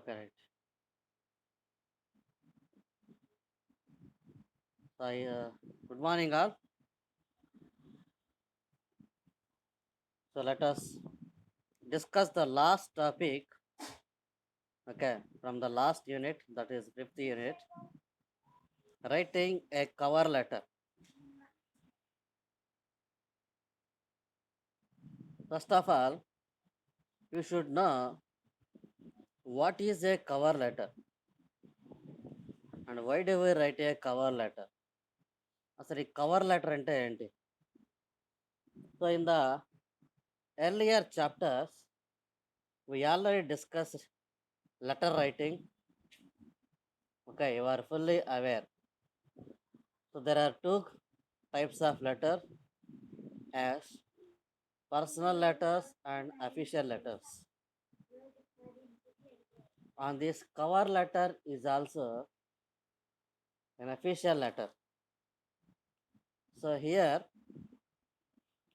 Correct. So, good morning, all. So, let us discuss the last topic, okay, from the last unit, that is fifth unit, writing a cover letter. First of all, you should know what is a cover letter and why do we write a cover letter. అసలు ఈ cover letter అంటే ఏంటి? So, in the earlier chapters, we already discussed letter writing. Okay, you are fully aware. So, there are two types of letter as personal letters and official letters. On this cover letter is also an official letter. So here,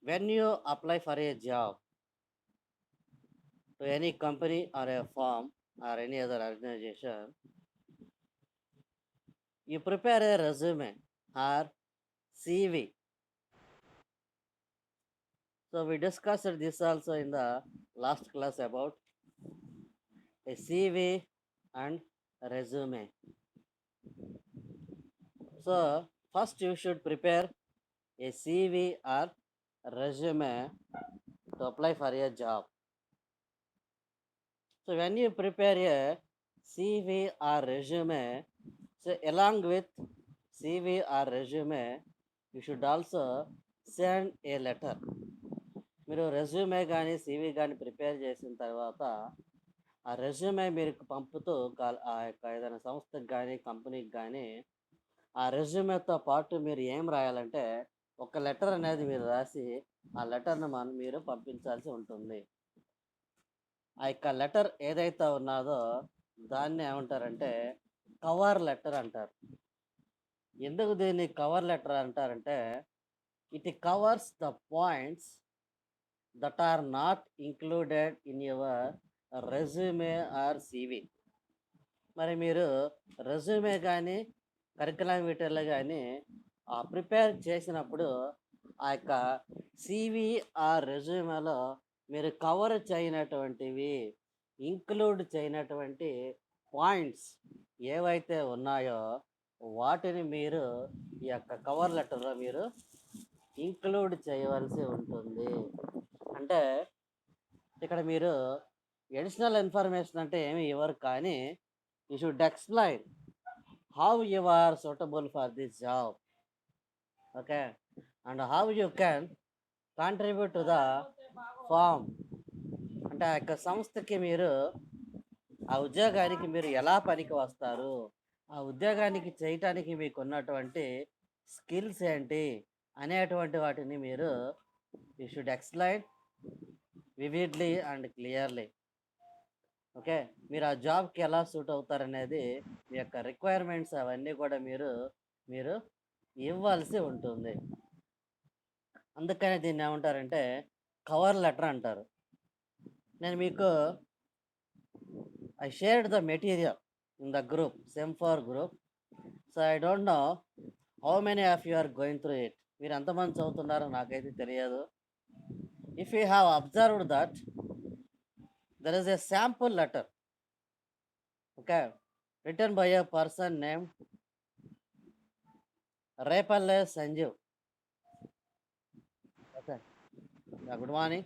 when you apply for a job to any company or a firm or any other organization, you prepare a resume or CV. So we discussed this also in the last class about a CV and resume. So first you should prepare a CV or resume to apply for a job. So when you prepare a CV or resume, so along with CV or resume, you should also send a letter. మీరు resume కానీ CV కానీ prepare చేసిన తర్వాత ఆ resume మీరు పంపుతూ ఆ యొక్క ఏదైనా సంస్థకి కానీ కంపెనీకి కానీ ఆ రెజ్యూమేతో పాటు మీరు ఏం రాయాలంటే ఒక లెటర్ అనేది మీరు రాసి ఆ లెటర్ను మీరు పంపించాల్సి ఉంటుంది. ఆ యొక్క లెటర్ ఏదైతే ఉన్నదో దాన్ని ఏమంటారంటే కవర్ లెటర్ అంటారు. ఎందుకు దీన్ని కవర్ లెటర్ అంటారంటే it covers the points that are not included in your resume or CV. మరి మీరు రెజ్యూమే కానీ కరికులం వీటిల్లో కానీ ప్రిపేర్ చేసినప్పుడు ఆ యొక్క CV ఆ రెజ్యూమేలో మీరు కవర్ చేయనటువంటివి ఇంక్లూడ్ చేయనటువంటి పాయింట్స్ ఏవైతే ఉన్నాయో వాటిని మీరు ఈ యొక్క కవర్ లెటర్లో మీరు ఇంక్లూడ్ చేయవలసి ఉంటుంది. అంటే ఇక్కడ మీరు అడిషనల్ ఇన్ఫర్మేషన్ అంటే ఏమి ఇవ్వరు, కానీ you should explain how you are suitable for this job, okay, and how you can contribute to the firm. అంటే ఆ యొక్క సంస్థకి మీరు ఆ ఉద్యోగానికి మీరు ఎలా పనికి వస్తారు, ఆ ఉద్యోగానికి చేయటానికి మీకు ఉన్నటువంటి స్కిల్స్ ఏంటి అనేటువంటి వాటిని మీరు you should explain vividly and clearly. Okay, మీరు ఆ జాబ్కి ఎలా సూట్ అవుతారనేది మీ యొక్క రిక్వైర్మెంట్స్ అవన్నీ కూడా మీరు ఇవ్వాల్సి ఉంటుంది. అందుకని దీన్ని ఏమంటారంటే కవర్ లెటర్ అంటారు. నేను మీకు I shared the material in the group, sem four group. So I don't know how many of you are going through it. మీరు ఎంతమంది చదువుతున్నారో నాకైతే తెలియదు. If you have observed that there is a sample letter, okay, written by a person named Repalle Sanjeev. Okay, yeah, good morning.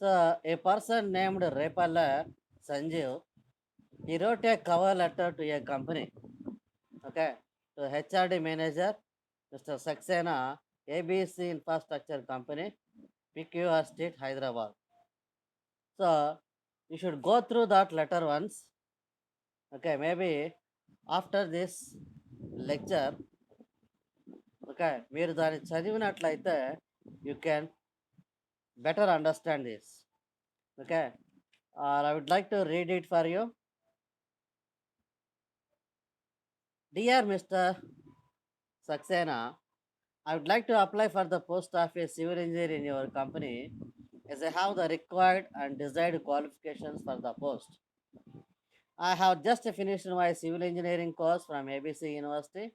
So a person named Repalle Sanjeev, he wrote a cover letter to a company, okay, to HRD manager Mr. Saxena, ABC Infrastructure Company, PQR Street, Hyderabad. So you should go through that letter once, okay, maybe after this lecture, okay, మీరు దాన్ని చదివినట్లయితే you can better understand this. Okay, I would like to read it for you. Dear mister Saxena, I would like to apply for the post of a civil engineer in your company as I have the required and desired qualifications for the post. I have just finished my civil engineering course from ABC University.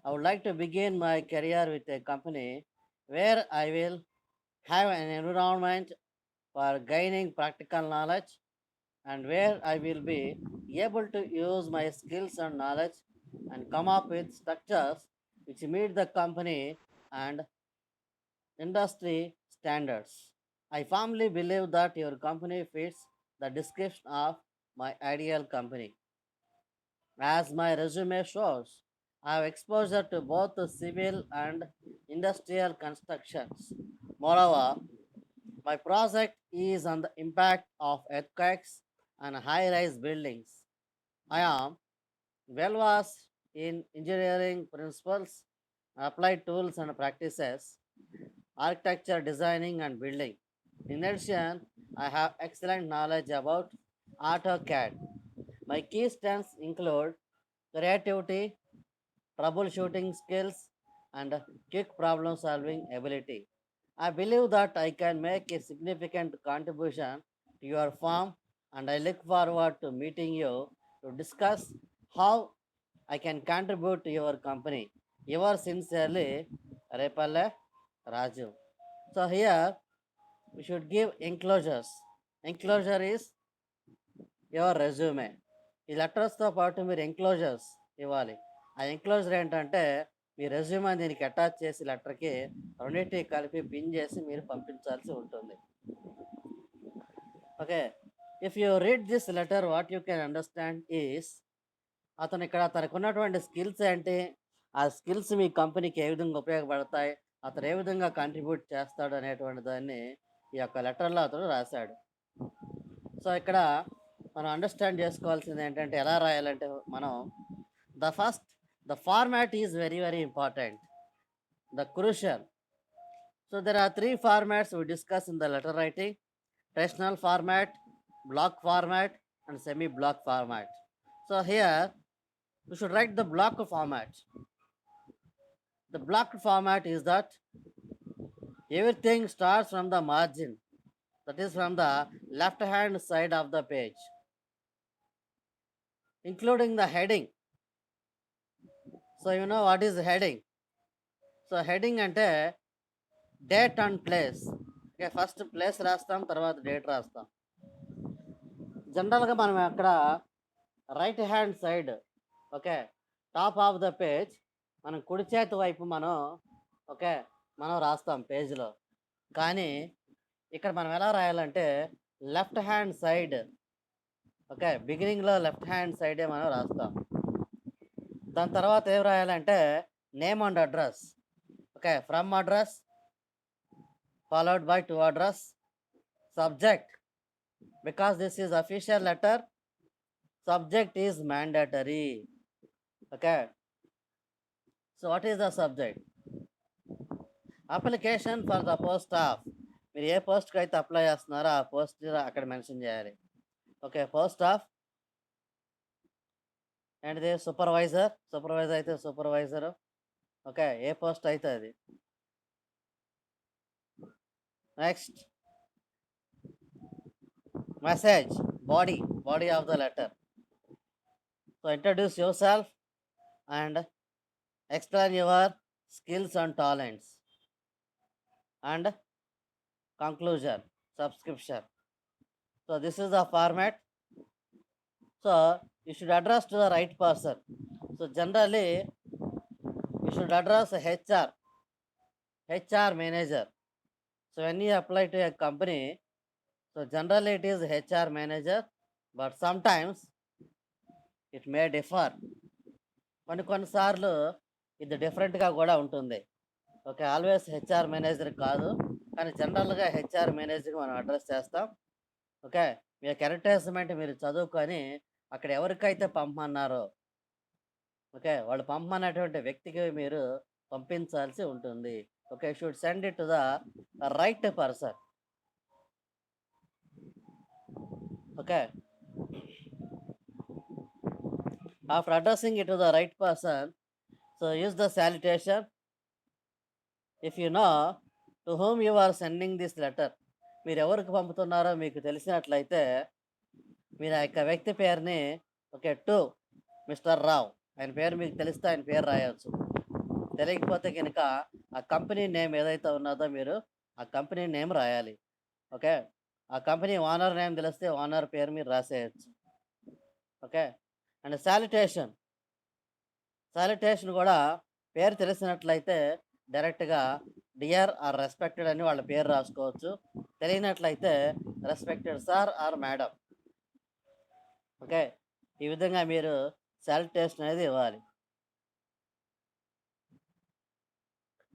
I would like to begin my career with a company where I will have an environment for gaining practical knowledge and where I will be able to use my skills and knowledge and come up with structures which meet the company and industry standards. I firmly believe that your company fits the description of my ideal company. As my resume shows, I have exposure to both the civil and industrial constructions. Moreover, my project is on the impact of earthquakes and high rise buildings. I am well versed in engineering principles, applied tools and practices, architecture, designing, and building. In addition, I have excellent knowledge about AutoCAD. My key strengths include creativity, troubleshooting skills, and quick problem solving ability. I believe that I can make a significant contribution to your firm, and I look forward to meeting you to discuss how I can contribute to your company. Yours sincerely, Repalle Raju. So here we should give enclosures. Enclosure is your resume. ఈ లెటర్స్తో పాటు మీరు enclosures ఇవ్వాలి. ఆ enclosure ఏంటంటే మీ resume దీనికి attach చేసి లెటర్కి రెండింటిని కలిపి పిన్ చేసి మీరు పంపించాల్సి ఉంటుంది. Okay, if you read this letter what you can understand is, అతను ఇక్కడ తనకు ఉన్నటువంటి స్కిల్స్ ఏంటి, ఆ స్కిల్స్ మీ కంపెనీకి ఏ విధంగా ఉపయోగపడతాయి, అతను ఏ విధంగా కంట్రిబ్యూట్ చేస్తాడు అనేటువంటి దాన్ని ఈ యొక్క లెటర్లో అతను రాశాడు. సో ఇక్కడ మనం అండర్స్టాండ్ చేసుకోవాల్సింది ఏంటంటే ఎలా రాయాలంటే మనం the format is very very important, the crucial. So there are 3 formats we discuss in the letter writing: traditional format, block format, and semi block format. So here we should write the block format. The block format is that everything starts from the margin, that is from the left hand side of the page, including the heading. So you know what is heading? So heading అంటే date and place. Okay, first place రాస్తాం, తర్వాత date రాస్తాం. జనరల్గా మనం అక్కడ right hand side, okay, top of the page మనం కుడి చేతి వైపు మనం రాస్తాం పేజ్లో. కానీ ఇక్కడ మనం ఎలా రాయాలంటే లెఫ్ట్ హ్యాండ్ సైడ్, ఓకే, బిగినింగ్లో లెఫ్ట్ హ్యాండ్ సైడే మనం రాస్తాం. దాని తర్వాత ఏం రాయాలంటే name and address. Okay, from address followed by to address. Subject, because this is official letter, subject is mandatory. Okay, so what is the subject? Application for the post of, మీరు ఏ పోస్ట్కి అయితే అప్లై చేస్తున్నారో ఆ post అక్కడ mention చేయాలి. Okay, post of ఏంటిది? Supervisor అయితే supervisor. Okay, ఏ post అయితే అది. Next message, body of the letter. So introduce yourself and explain your skills and talents. And conclusion, subscription. So this is the format. So you should address to the right person. So generally you should address HR manager. So when you apply to a company, so generally it is HR manager, but sometimes it may differ. కొన్నిసార్లు ఇది డిఫరెంట్గా కూడా ఉంటుంది. Okay, always HR manager కాదు, కానీ జనరల్గా HR మేనేజర్కి మనం అడ్రస్ చేస్తాం. ఓకే, మీ అడ్వర్టైజ్మెంట్ మీరు చదువుకొని అక్కడ ఎవరికైతే పంపమన్నారో, ఓకే, వాళ్ళు పంపమన్నటువంటి వ్యక్తికి మీరు పంపించాల్సి ఉంటుంది. Okay, should send it to the right person. Okay, after addressing it to the right person, so use the salutation. If you know to whom you are sending this letter, మీరు ఎవరికి పంపుతున్నారో మీకు తెలిసినట్లయితే మీరు ఆ యొక్క వ్యక్తి పేరుని ఓకే టు మిస్టర్ రావ్ ఆయన పేరు మీకు తెలిస్తే ఆయన పేరు రాయవచ్చు. తెలియకపోతే కనుక ఆ కంపెనీ నేమ్ ఏదైతే ఉన్నదో మీరు ఆ కంపెనీ నేమ్ రాయాలి. ఓకే. ఆ కంపెనీ ఓనర్ నేమ్ తెలిస్తే ఓనర్ పేరు మీరు రాసేయచ్చు. ఓకే. అండ్ సాలిటేషన్ కూడా పేరు తెలిసినట్లయితే డైరెక్ట్‌గా డియర్ ఆర్ రెస్పెక్టెడ్ అని వాళ్ళ పేరు రాసుకోవచ్చు. తెలియనట్లయితే respected sir or madam. Okay. ఈ విధంగా మీరు సాలిటేషన్ అనేది ఇవ్వాలి.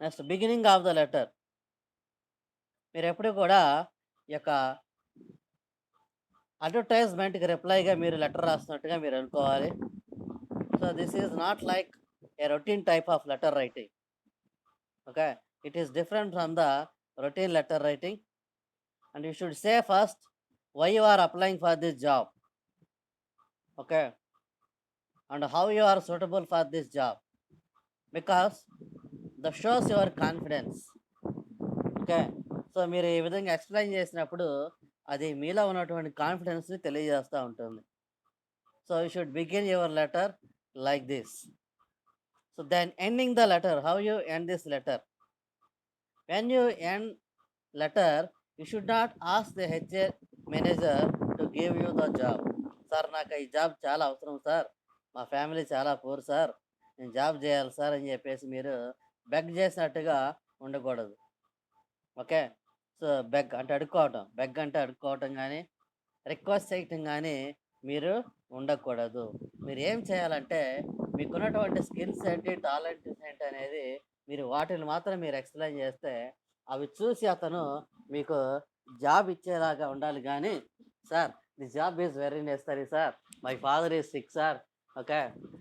Next beginning of the letter. మీరెప్పుడు కూడా ఈ యొక్క అడ్వర్టైజ్‌మెంట్‌కి రిప్లైగా మీరు లెటర్ రాస్తున్నట్టుగా మీరు అనుకోవాలి. So, this is not like a routine type of letter writing. Okay. It is different from the routine letter writing. And you should say first why you are applying for this job. Okay. And how you are suitable for this job. Because that shows your confidence. Okay. So, మీరు ఈ విధంగా explain చేసినప్పుడు అది మీలో ఉన్నటువంటి కాన్ఫిడెన్స్‌ని తెలియజేస్తా ఉంటుంది. So, you should begin your letter like this. So then ending the letter, how you end this letter? When you end letter, you should not ask the HR manager to give you the job. Sir నాకు ఈ job చాలా అవసరం sir, మా family చాలా poor sir, నేను job చేయాలి sir అని చెప్పేసి మీరు బెగ్ చేసినట్టుగా ఉండకూడదు. ఓకే. సో బెగ్ అంటే అడుక్కోవటం కానీ రిక్వెస్ట్ చేయటం కానీ మీరు ఉండకూడదు. మీరు ఏం చేయాలంటే మీకున్నటువంటి స్కిల్స్ ఏంటి, టాలెంట్స్ ఏంటి అనేది మీరు వాటిని మాత్రం మీరు ఎక్స్‌ప్లెయిన్ చేస్తే అవి చూసి అతను మీకు జాబ్ ఇచ్చేలాగా ఉండాలి గానీ, "sir this job is very necessary sir. My father is sick sir. Okay.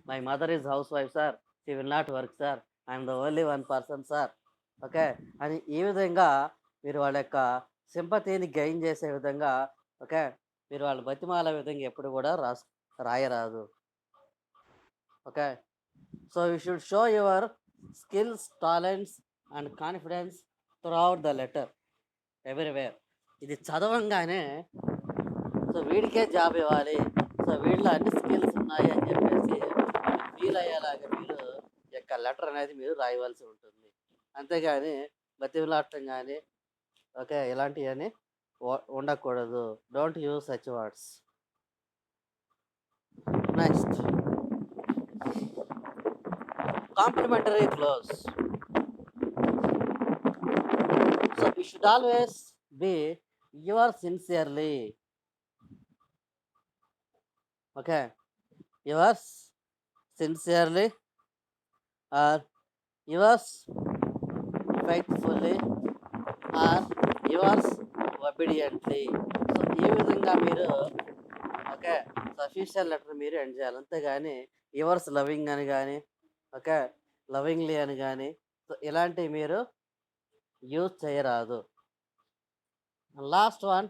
My mother is house wife sir. She will not work sir. I am the only one person sir." Okay. అని ఈ విధంగా మీరు వాళ్ళ యొక్క సింపతీని gain చేసే విధంగా okay. మీరు వాళ్ళు బతిమాలే విధంగా ఎప్పుడు కూడా రాయరాదు. Okay. So, you should show your skills, talents and confidence throughout the letter everywhere. ఇది చదవంగానే సో, వీడికే జాబ్ ఇవ్వాలి. సో, వీడిలో అన్ని స్కిల్స్ ఉన్నాయి అని చెప్పేసి ఫీల్ అయ్యేలాగా మీరు ఈ యొక్క లెటర్ అనేది మీరు రాయవలసి ఉంటుంది. అంతేగాని బతిమిలాడటం గానీ ఓకే. ఇలాంటియన్నీ ఉండకూడదు. Don't use such words. Next complimentary close. So, you should always be your sincerely. Okay. Yours sincerely or yours faithfully or yours obediently. So, ఈ విధంగా మీరు ఓకే. సో, అఫీషియల్ లెటర్ మీరు ఎండ్ చేయాలి. అంతేగాని యువర్స్ లవింగ్ అని గానీ, okay. Lovingly అని గానీ, సో, ఇలాంటివి మీరు యూజ్ చేయరాదు. Last one,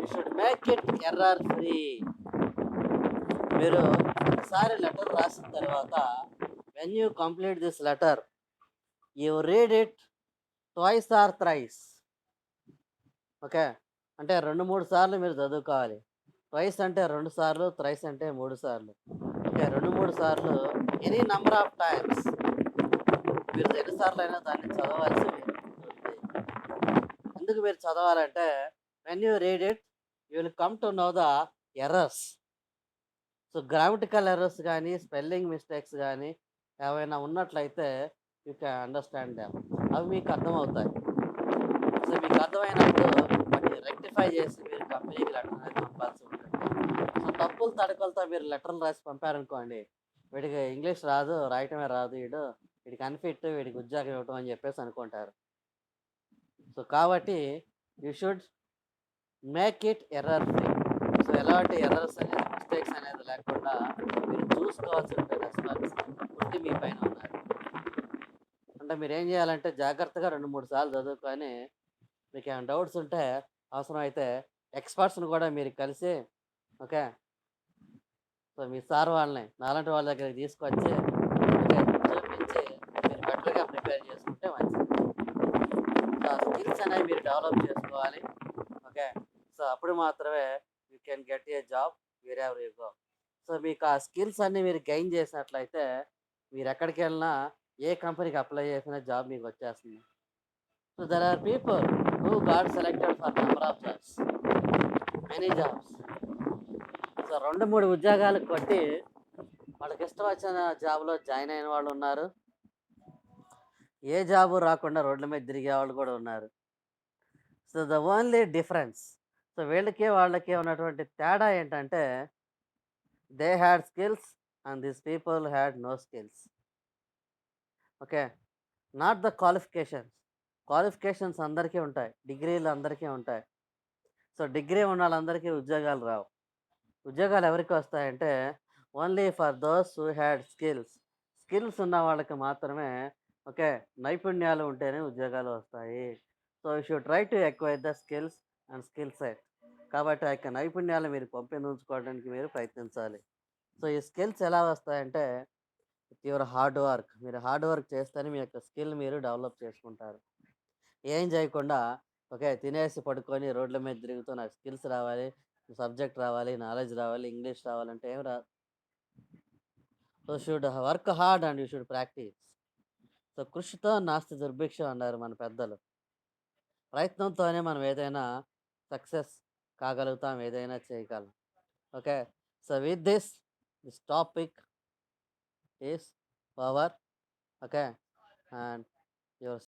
you should make it error free. మీరు ఒకసారి లెటర్ రాసిన తర్వాత when you complete this letter, you read it twice or thrice. Okay. అంటే 2, 3 సార్లు మీరు చదువుకోవాలి. ట్వైస్ అంటే 2 సార్లు, థ్రైస్ అంటే 3 సార్లు. ఓకే. 2, 3 సార్లు ఎనీ నంబర్ ఆఫ్ టైమ్స్ మీరు ఎన్ని సార్లైనా దాన్ని చదవాల్సి ఉంటుంది. ఎందుకు మీరు చదవాలంటే when you read it you will come to know the errors. So, grammatical errors గానీ, స్పెల్లింగ్ మిస్టేక్స్ గానీ ఏవైనా ఉన్నట్లయితే యూ కెన్ అండర్‌స్టాండ్ దెమ్. అవి మీకు అర్థమవుతాయి. సో, మీకు అర్థమైనప్పుడు వాటిని రెక్టిఫై చేసి మీరు కంపెనీకి లెటర్ అనేది పంపాల్సి ఉంటుంది. సో, తప్పులు తడకలతో మీరు లెటర్‌లు రాసి పంపారనుకోండి, వీడికి ఇంగ్లీష్ రాదు, రాయటమే రాదు వీడికి అన్‌ఫిట్, వీడికి ఉద్యోగం ఇవ్వటం అని చెప్పేసి అనుకుంటారు. సో, కాబట్టి you should make it error free. So, ఎలాంటి ఎర్రర్స్ అనేది, మిస్టేక్స్ అనేది లేకుండా మీరు చూసుకోవాల్సి ఉంటుంది రెస్పాన్స్. పుట్టి మీ పైన ఉన్నారు. అంటే మీరేం చేయాలంటే జాగ్రత్తగా 2, 3 సార్లు చదువుకొని మీకేమైనా డౌట్స్ ఉంటే అవసరమైతే ఎక్స్‌పర్ట్స్‌ని కూడా మీరు కలిసి ఓకే. సో, మీ సార్ వాళ్ళని నాలాంటి వాళ్ళ దగ్గరికి తీసుకొచ్చి ఓకే. చూపించి మీరు బెటర్‌గా ప్రిపేర్ చేసుకుంటే మంచిది. సో, ఆ స్కిల్స్ అనేవి మీరు డెవలప్ చేసుకోవాలి. ఓకే. సో, సో అప్పుడు మాత్రమే you can get a job wear ever you go. So మీకు ఆ స్కిల్స్ అన్నీ మీరు గెయిన్ చేసినట్లయితే మీరు ఎక్కడికి వెళ్ళినా ఏ కంపెనీకి అప్లై చేసినా జాబ్ మీకు వచ్చేస్తుంది. So there are people who got selected for number of jobs, many jobs. So 2, 3 ఉద్యోగాలు కొట్టి వాళ్ళకి ఇష్టం వచ్చిన జాబ్‌లో జాయిన్ అయిన వాళ్ళు ఉన్నారు. ఏ జాబు రాకుండా రోడ్ల మీద తిరిగే వాళ్ళు కూడా ఉన్నారు. So the only difference, so వీళ్ళకి వాళ్ళకి ఉన్నటువంటి తేడా ఏంటంటే they had skills and this people had no skills. Okay. Not the qualifications. Qualifications అందరికీ ఉంటాయి. డిగ్రీలు అందరికీ ఉంటాయి. సో డిగ్రీ ఉన్న వాళ్ళందరికీ ఉద్యోగాలు రావు. ఉద్యోగాలు ఎవరికి వస్తాయంటే only for those who had skills. Skills ఉన్న వాళ్ళకి మాత్రమే, ఓకే, నైపుణ్యాలు ఉంటేనే ఉద్యోగాలు వస్తాయి. So you should try to acquire the skills and skill set. కాబట్టి ఆ యొక్క నైపుణ్యాలు మీరు పెంపొందించుకోవడానికి మీరు ప్రయత్నించాలి. సో ఈ స్కిల్స్ ఎలా వస్తాయంటే విత్ యువర్ హార్డ్ వర్క్. మీరు హార్డ్ వర్క్ చేస్తేనే మీ యొక్క స్కిల్ మీరు డెవలప్ చేసుకుంటారు. ఏం చేయకుండా ఓకే తినేసి పడుకొని రోడ్ల మీద తిరుగుతూ నాకు స్కిల్స్ రావాలి, సబ్జెక్ట్ రావాలి, నాలెడ్జ్ రావాలి, ఇంగ్లీష్ రావాలంటే ఏం రాదు. So should work hard and you should practice. So కృషితో నాస్తి దుర్భిక్షం అన్నారు మన పెద్దలు. ప్రయత్నంతోనే మనం ఏదైనా సక్సెస్ కాగలుగుతాం, ఏదైనా చేయగలం. Okay. So with this topic is power. Okay. And your